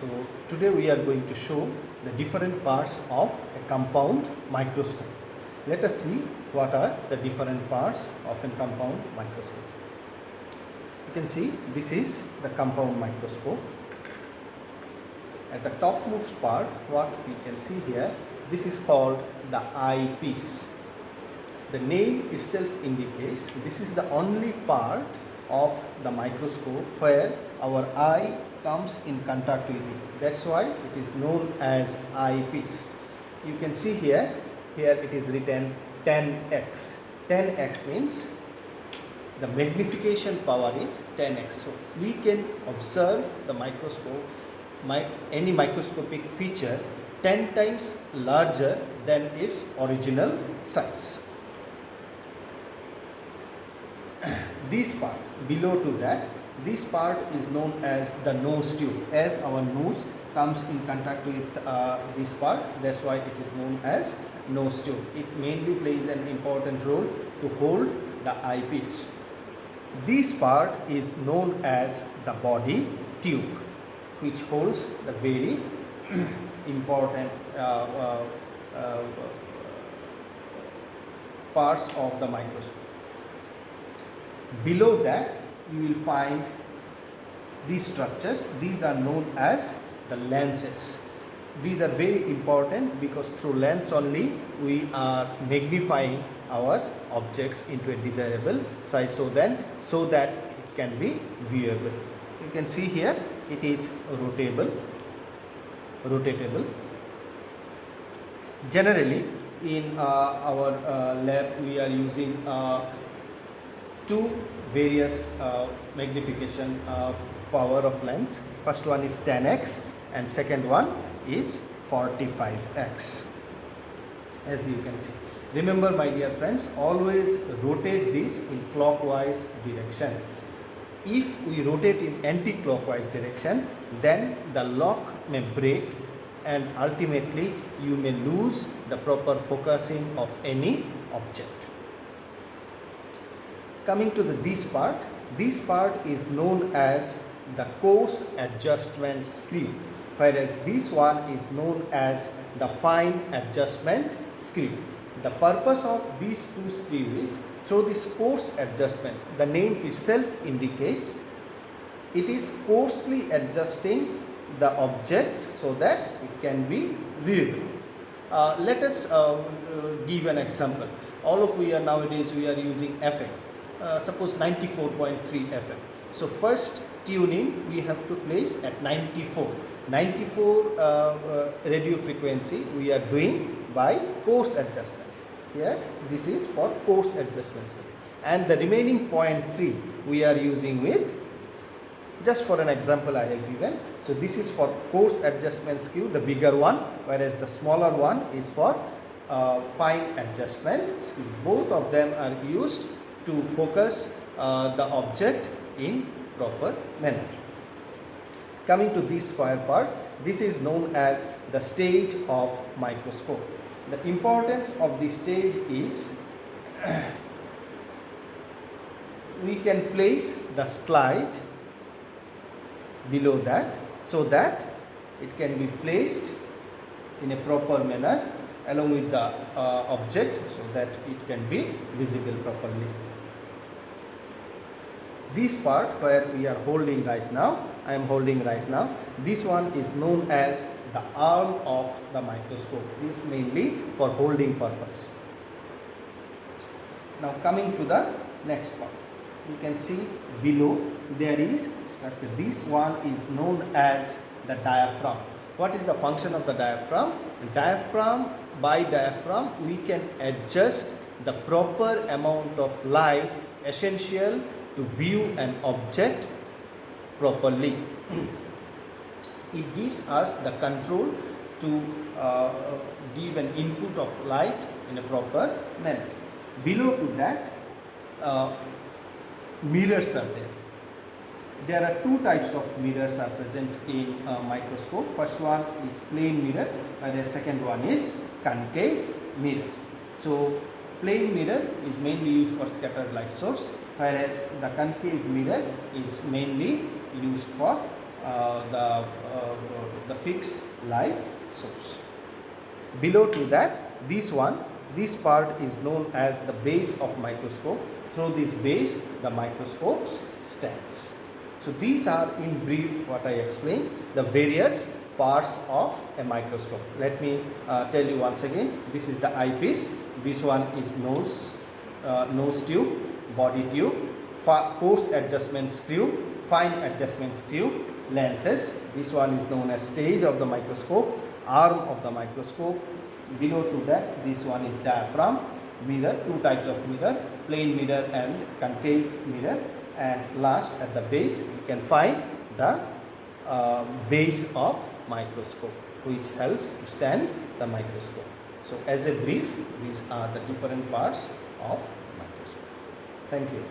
So today we are going to show the different parts of a compound microscope. Let us see what are the different parts of a compound microscope. You can see this is the compound microscope. At the topmost part, what we can see here, this is called the eyepiece. The name itself indicates this is the only part of the microscope where our eye comes in contact with it. That's why it is known as eyepiece. You can see here it is written 10x. 10x means the magnification power is 10x. So we can observe the microscope, any microscopic feature 10 times larger than its original size. This part below to that, this part is known as the nose tube. As our nose comes in contact with this part, that's why it is known as nose tube. It mainly plays an important role to hold the eyepiece. This part is known as the body tube, which holds the very important parts of the microscope. Below that you will find these structures. These are known as the lenses. These are very important because through lens only we are magnifying our objects into a desirable size so that it can be viewable. You can see here it is rotatable. Generally in our lab we are using two various magnification power of lens. First one is 10x and second one is 45x, as you can see. Remember, my dear friends, always rotate this in clockwise direction. If we rotate in anti-clockwise direction, then the lock may break and ultimately you may lose the proper focusing of any object. Coming to this part is known as the coarse adjustment screw, whereas this one is known as the fine adjustment screw. The purpose of these two screws is through this coarse adjustment, the name itself indicates it is coarsely adjusting the object so that it can be viewable. Let us give an example. All of we are nowadays we are using FM. Suppose 94.3 FM. So first tuning we have to place at 94 radio frequency we are doing by coarse adjustment. Here this is for coarse adjustment, and the remaining 0.3 we are using with, just for an example I have given. So this is for coarse adjustment screw, the bigger one, whereas the smaller one is for fine adjustment screw. Both of them are used to focus the object in proper manner. Coming to this square part, this is known as the stage of microscope. The importance of this stage is we can place the slide below that so that it can be placed in a proper manner along with the object so that it can be visible properly. This part where we are holding right now, I am holding right now, this one is known as the arm of the microscope. This is mainly for holding purpose. Now coming to the next part, you can see below there is structure. This one is known as the diaphragm. What is the function of the diaphragm? By diaphragm we can adjust the proper amount of light essential to view an object properly. It gives us the control to give an input of light in a proper manner. Below to that, mirrors are there. There are two types of mirrors are present in a microscope. First one is plane mirror, whereas second one is concave mirror. So plane mirror is mainly used for scattered light source, whereas the concave mirror is mainly used for the fixed light source. Below to that, this part is known as the base of microscope. Through this base, the microscope stands. So these are in brief what I explained, the various parts of a microscope. Let me tell you once again. This is the eyepiece. This one is nose tube, body tube, coarse adjustment screw, fine adjustment screw, lenses. This one is known as stage of the microscope, arm of the microscope. Below to that, this one is diaphragm, mirror, two types of mirror, plane mirror and concave mirror. And last, at the base, you can find the base of microscope, which helps to stand the microscope. So as a brief, these are the different parts of microscope. Thank you.